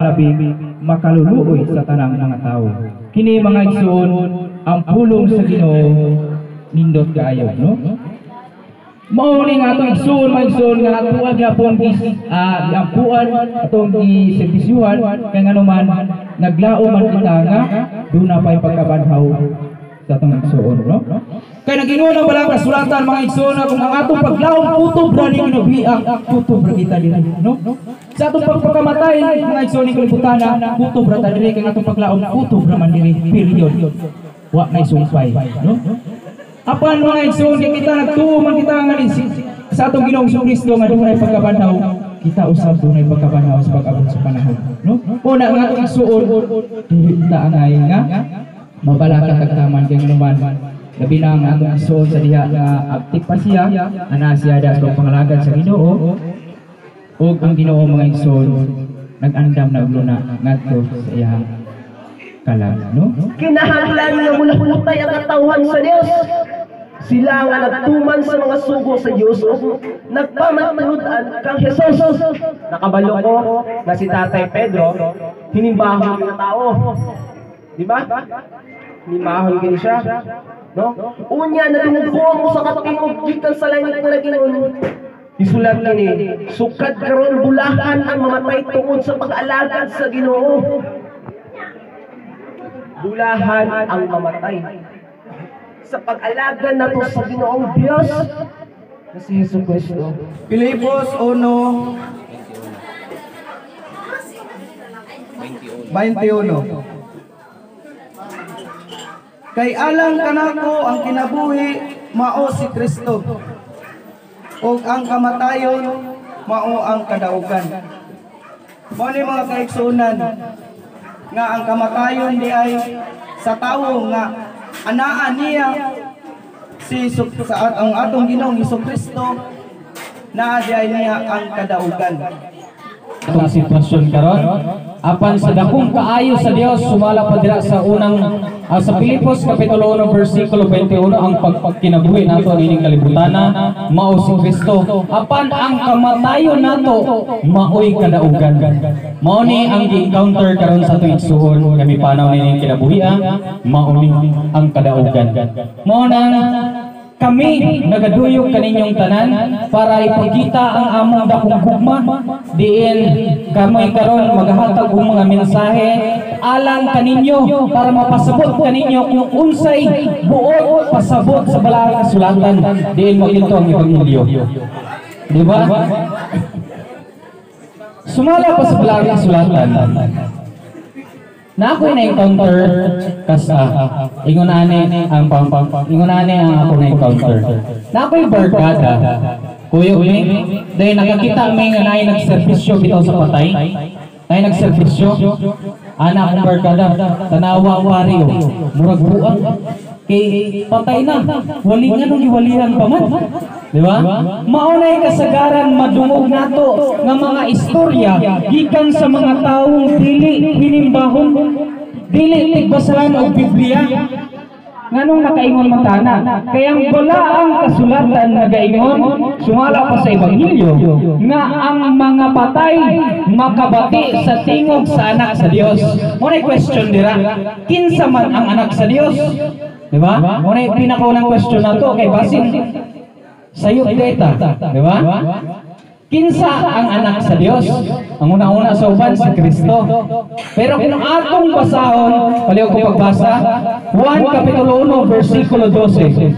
labi makaluluoy sa tanang mga tao. Kini mga igsoon ang pulong sa Ginoo nindot kaayo, no? Mao ni nga atong igsoon mga igsoon nga atuan gyapon giampuan atong giserbisyuhan kay nganuman naglao man kita nga duna pay pagkabanhaw sa atong igsoon, no? Kay nagingon ang balang kasulatan mga igsoon kung ang atong paglaom kutob ra ni ginabiak kutob ra kita dinhi, no? Sa atong pagpakamatay mga igsoon ni kalibutan kutob ra ta diri kay atong paglaom kutob ra man diri, period. Wa nay sungsway, no? Apan mga igsoon kay kita nagtuo man kita nga sa atong Ginoong Kristo nga dunay pagkabanhaw, kita usab dunay pagkabanhaw sa pag-abot sa panahon, no? Una nga atong igsoon dili ta angay nga mabalaka tagtaman kay nganuman labi na ang atong igsoon sa diha nga aktif pa siya ana siya da sa pangalagad sa Ginoo ug ang Ginoo mga igsoon nag-andam na ulo na ngadto sa iyang kalag, no? Kinahanglan nga mulahulutay ang katawhan sa Dios. Sila nga nagtuman sa mga sugo sa Dios ug nagpamatunudan kang Hesus. Nakabalo ko nga si Tatay Pedro hinimbahon nga tao. Di ba? Hinimbahon gini siya, no? Unya nadungguan mo sa katingog gikan sa langit nga Ginoo. Isulat kini, sukad karon bulahan ang mamatay tungod sa pag-alagad sa Ginoo. Bulahan ang mamatay sa pag-alaga nato sa Ginoong Dios na si Hesus Kristo. Pilipos 1:21. Kay alang kanako ang kinabuhi mao si Kristo, ug ang kamatayon mao ang kadaugan. Mao ni mga kaigsunan nga ang kamatayon di ay sa tawo nga anaa niya sa ang atong Ginoong Kristo na di ay niya ang kadaugan. Ang sitwasyon karon apan sa dakong kaayo sa Dios sumala pa dira sa unang sa Filipos kapitulo 1 bersikulo 21 ang pagkinabuhi nato nining kalibutana mao si Kristo apan ang kamatayon nato maoy kadaugan. Mao ni ang gi-encounter karon sa tuig suhon kami panaw nining kinabuhian mao ni ang kadaugan. Mao nang kami nagaduyog kaninyong tanan para ipakita ang among dakong gugma diin kamay karon maghatag og mga mensahe alang kaninyo para mapasabot kaninyo kung unsay buot pasabot sa balang kasulatan diin maginto ang ebanghelyo. Di ba? Sumala pa sa balang kasulatan na ako'y na-encounter ingunane ang ako na-encounter na ako'y barkada kuyo dahil nakakita may nga na'y nagservisyo bitaw sa patay na'y nagservisyo anak akong barkada tanawa wariyo murag buang kay patay na walingan nung iwalihan pa man, di ba? Maunay kasagaran madungog nato nga mga istorya gikan sa mga taong dili hinimbahon dili tigbasalan og Biblia nganong nakaingon man tana kaya ang balaang kasulatan nagaingon sumala pa sa ebanghelyo nga ang mga patay makabati sa tingog sa anak sa Dios. Munay question dira kinsa man ang anak sa Dios, di ba? Munay pinakaunang question nato kay basin sayo data, di ba? Kinsa ang anak sa Dios? Ang una-una sa uban si Kristo. Pero kung atong basahon, palihog ko pagbasa, Juan kapitulo 1 bersikulo 12.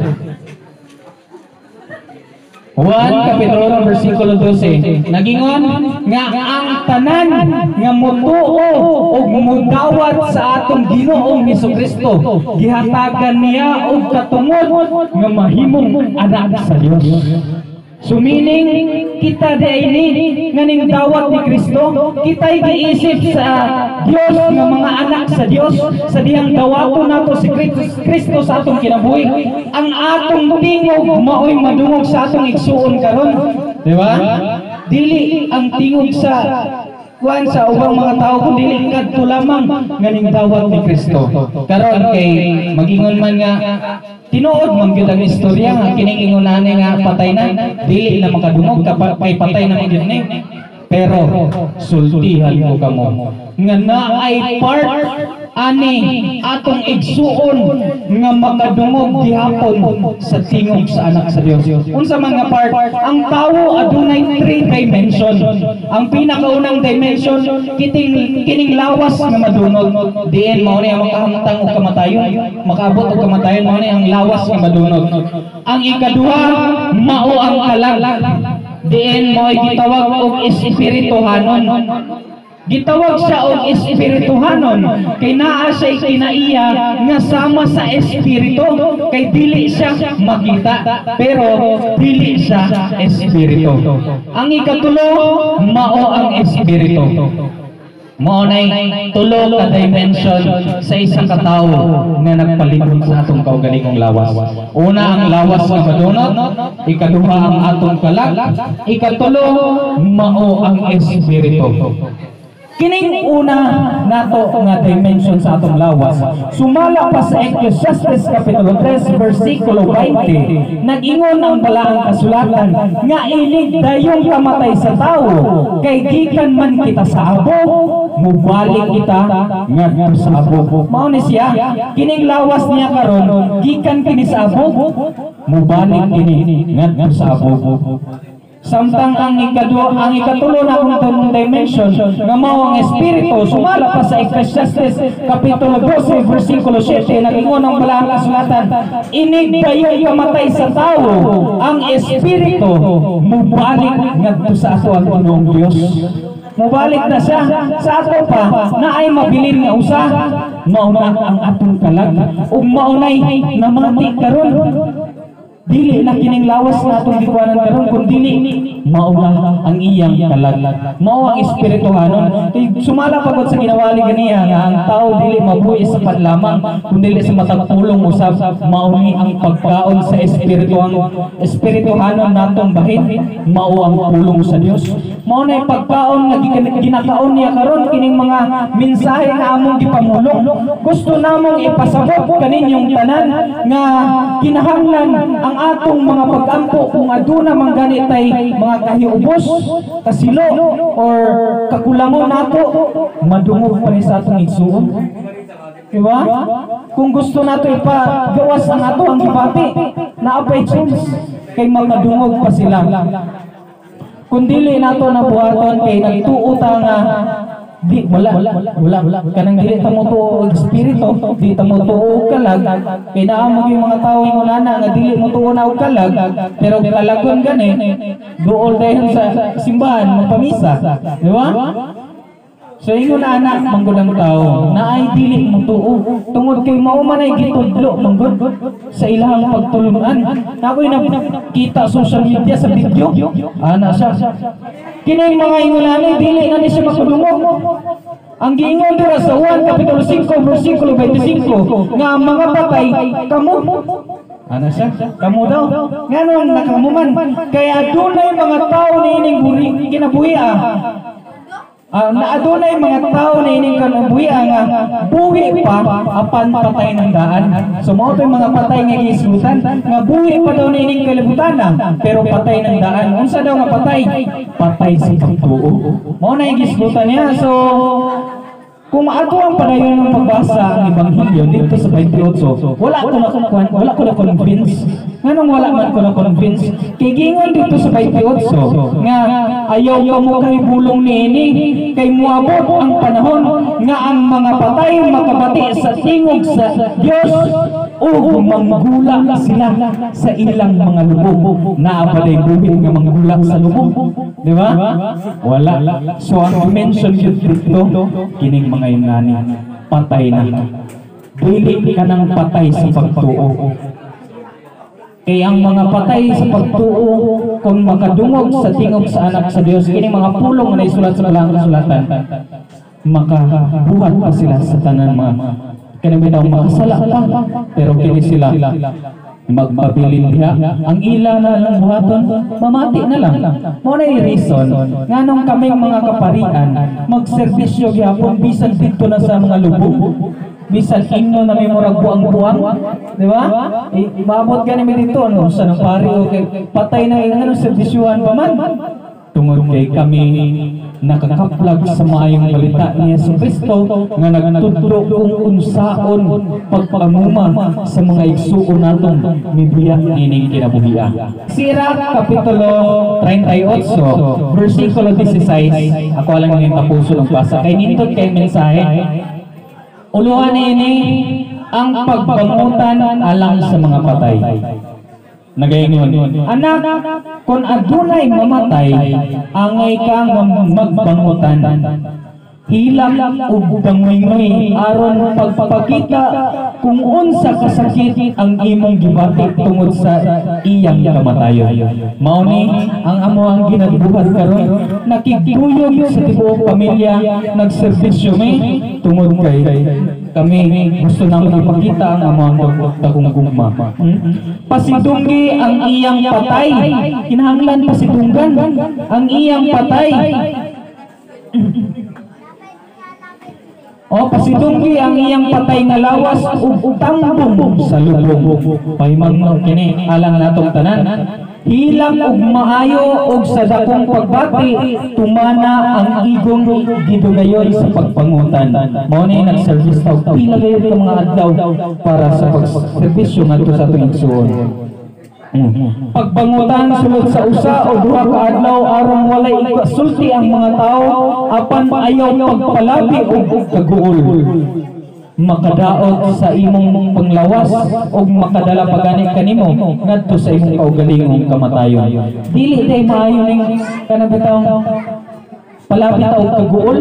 Juan kapitulo 1 bersikulo 12. Nagingon nga ang tanan nga motuo ug mudawat sa atong Ginoong Kristo gihatagan niya og katungod nga mahimong anak sa Dios. Sumining kita diayni nga ning dawat ni Kristo, kita'y giisip sa Dios nga mga anak sa Dios sa diyang dawaton nato si Kristo sa atong kinabuhi. Ang atong tingog maoy madungog sa atong igsuon karon, di ba? Dili ang tingog sa kuan sa ubang mga tao kundi kadto lamang nga ning dawat ni Kristo. Karon kay magingon man nga tinuod man gyud ang istorya nga kining ingunane nga patay na dili na makadungog kapag patay na gyud ni. pero sultihan ko kamo nga naay part ani atong igsuon nga makadungog gihapon sa tingog sa anak sa Dios. Unsa man nga part? Ang tawo adunay 3 dimension. Ang pinakaunang dimension kining lawas nga madunog. Diin mao ni ang makahamtang og kamatayon, makaabot og kamatayon mao ni ang lawas nga madunog. Ang ikaduha mao ang kalag. Diin mo ay gitawag og espirituhanon. Gitawag siya og espirituhanon kay naa siya kinaiya nga sama sa espiritu kay dili siya makita pero dili siya espiritu. Ang ikatulo mao ang espiritu. Mao nay tulo ka dimension sa isang katawo nga nagpalibot sa atong kaugalingong lawas. Una ang lawas nga madunot, ikaduha ang atong kalag, ikatulo mao ang espiritu. Kining una nato nga dimension sa atong lawas sumala pa sa Ecclesiastes Kapitulo 3 versikulo 20. Nag-ingon ang balaang kasulatan nga ilig dayong kamatay sa tawo kay gikan man kita sa abo mubalik kita ngadto sa abo. Mao ni siya kining lawas niya karon gikan kini sa abo mubalik kini ngadto sa abo. Samtang ang ikatulo na kung dimension nga mao ang espiritu sumala pa sa Ecclesiastes Kapitulo 12 versikulo 7. Nag-ingon ang balaang kasulatan inig dayon kamatay sa tawo ang espiritu mubalik ngadto sa ato ang Ginoong Dios. Mubalik na siya sa ato pa na ay mabilin nga usa mauna ang atong kalag ug maunay namati karon. Dili na kining lawas na atong gikuanan karon kun dili mauna ang iyang kalag. Mao ang espirituhanon. Kay sumala pagod sa ginawali ganiya nga ang tao dili mabuhi sa panlamang kundi sa matag pulong usab mauni ang pagkaon sa espirituhanon natong bahin mao ang pulong sa Dios. Mao na pagkaon nga ginakaon niya karon kining mga mensahe nga among gipamulong. Gusto namong ipasabot kaninyong tanan nga kinahanglan ang atong mga pag-ampo kung aduna man ganitay mga kahiubos, kasilo or kakulangon nato madungog pa ni sa atong igsuon. Diba? Kung gusto nato ipagawas ang ato ang gibati na apay chance kay makadungog pa sila. Kung dili nato nabuhaton kay nagtuo ta nga di wala kanang dili ta mo tuo espiritu di ta mo tuo kalag kay naa mo yung mga tawo ingonana nga dili mo tuo na og kalag pero kalagon gani duol dayon sa simbahan magpamisa di ba? So ingon anak manggod ang tao na ay dili mo tuo tungod kay mao man ay gitudlo manggod sa ilahang pagtulunan. Ako'y nakita social media sa video ana siya kining mga ingonanay dili na ni siya makadungog. Ang giingon dira sa Juan Kapitulo 5 versikulo 25 nga ang mga patay kamo ana siya kamo daw nganon nakamuman kaya adunay mga tao ni ining kinabuhi na adunay mga tao na ining kanabuhi nga buhi pa apan patay ng daan. So mao toy mga patay nga gisgutan nga buhi pa daw na ining kalibutan pero patay ng daan. Unsa daw nga patay? Patay sa pagtuo. Mao na gisgutan niya. So kung ato ang padayon ng pagbasa ng Ebanghelyo dito sa 28, wala ko na convince. Nganong wala man ko na convince? Kay gingon dito sa 28 nga ayaw ka mo kay bulong niini kay muabot ang panahon nga ang mga patay makabati sa tingog sa Dios ug manggula sila sa ilang mga lubog. Naapaday bubig nga manggula sa lubog. Di ba? Wala. So ang mention dito kining mga ingani patay na. Dili ka nang patay sa pagtuo. Kaya ang mga patay sa pagtuo kung makadungog sa tingog sa anak sa Dios kini mga pulong na isulat sa balaang kasulatan makabuhat pa sila sa tanan mga kini daw makasala pa pero kini sila magpabilin diha ang ila na lang buhaton mamati na lang. Mo na reason nganong kaming mga kaparian magserbisyo gyapon bisan dito na sa mga lubog bisan inno na may murag buang-buang, di ba? Maabot gani mi dito no sa nang pari okay patay na ano serbisyuhan pa man. tungod kay kami nakakaplag sa maayong balita ni Jesucristo nga nagtudlo kung unsaon pagpamuma sa mga igsuon natong mibiyak ining kinabuhian. Sira kapitulo 38 versikulo 16. Ako lang yung tapuso ng basa kay nindot kay mensahe. Uluhan ini ang pagbangutan alang sa mga patay. Nagaingon, anak, kung adunay mamatay, angay kang magbangutan. Hilak ug bangoy-ngoy aron pagpakita kung unsa kasakit ang imong gibati tungod sa iyang kamatayon. Mao ni ang amo ang ginagbuhat karon, nakikuyog sa tibuok pamilya, nagserbisyo mi tungod kay kami gusto nang ipakita ang among dagong gugma. Pasidunggi ang iyang patay, kinahanglan pasidunggan ang iyang patay. O pasidunggi ang iyang patay nga lawas ug tambong sa lubong. Pahimangno kini alang natong tanan. Hilang ug maayo ug sa dakong pagbati tumana ang igong gidugayon sa pagpangutan. Mao ni nagservice ta pila gayud ka mga adlaw para sa pagserbisyo ngadto sa tuig suon. Pagbangutan sulod sa usa o duha ka adlaw aron walay ikasulti ang mga tao apan ayaw pagpalabi og kaguol. Makadaot sa imong panglawas o makadala pagani kanimo ngadto sa imong kaugalingong kamatayon. Dili tay maayo ning kanang bitaw palabi ta og kaguol.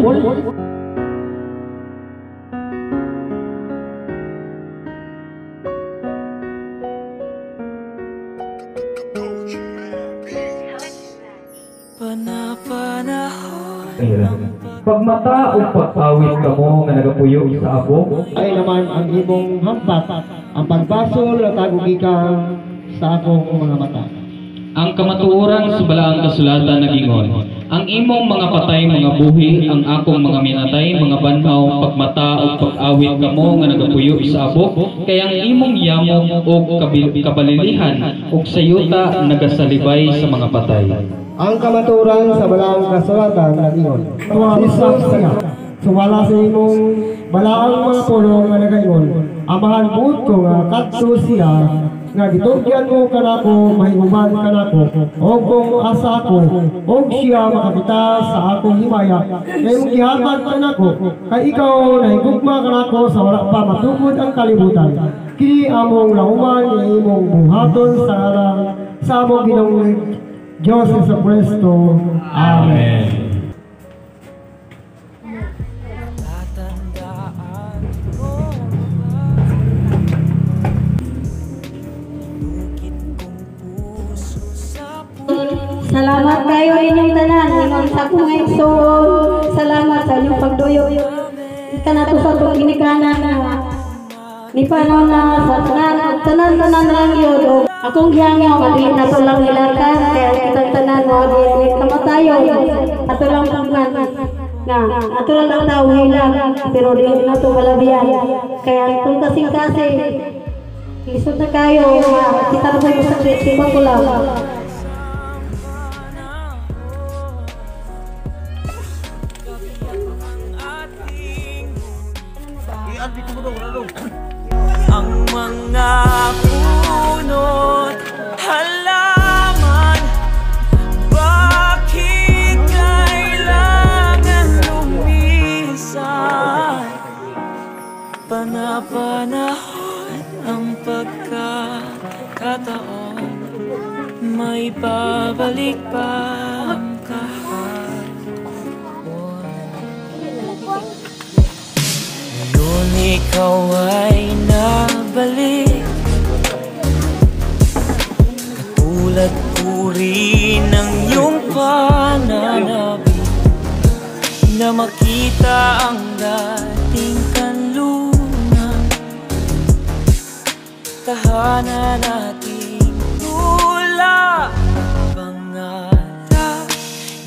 Pagmata o pag-awit ka mo nga nagapuyo sa abo ay naman ang imong hampat, ang pagbasol at tagugikan sa akong mga mata. ang kamatuoran sa balaang kasulatan nagingon, ang imong mga patay mga buhi, ang akong mga minatay mga banhaw, pagmata o pag-awit kamo nga nagapuyo sa abo, kay ang imong yamong o kabalilihan o sayuta nagasalibay sa mga patay. Ang kamaturan sa balaang kasulatan nagingon, sisak siya, sumala sa imong balaang mga puno nga nagaingon, amahan buot ko nga katso siya, nga gitugyan mo kanako, mahinguman kanako, o kung asa ko, o siya makapita sa akong himaya, kay mong gihatag kanako, kay ikaw nahigugma kanako sa wala pa matugod ang kalibutan. Kini among lauman, imong buhaton sa alang sa among Ginoong Diyos Jesucristo. Amen. Salamat kayo inyong tanan, inyong sa kong igsoon. Salamat sa inyong pagduyo. Kanato sa itong ginikanan na ni Panaw na sa tanan lang yun. Akong giyangyaw, madilit na ito lang nilakan, kaya kitang tanan mo, di kamatayon. Ato lang pagman na, ato lang tao hilang, pero di na ito malabiyan. Kaya itong kasing-kasing, lisod na kayo, kita na kayo sa kristipan ko lang. Ang mga puno't halaman, bakit kailangan lumisan? Panapanahon ang pagkakataon, may babalik pa ang kahapon. Ngayon ikaw ay nabalik, katulad uri ng iyong pananabik, na makita ang dating kanlunan, tahanan nating tula. Pangarap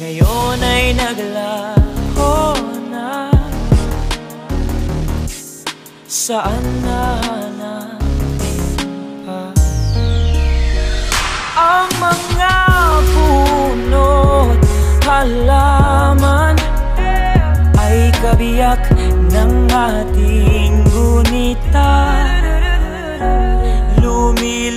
ngayon ay naglaho na, saan na natin pa ang mga puno't nalaman ay kabiyak ng ating gunita. Lumilipas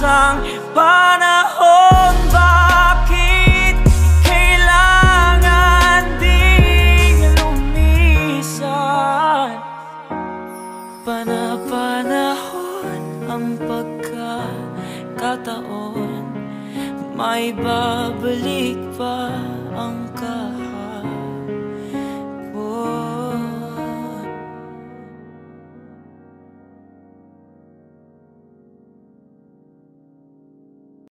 ang panahon, bakit kailangan ding lumisan? Panahon ang pagkakataon, may babalik pa ang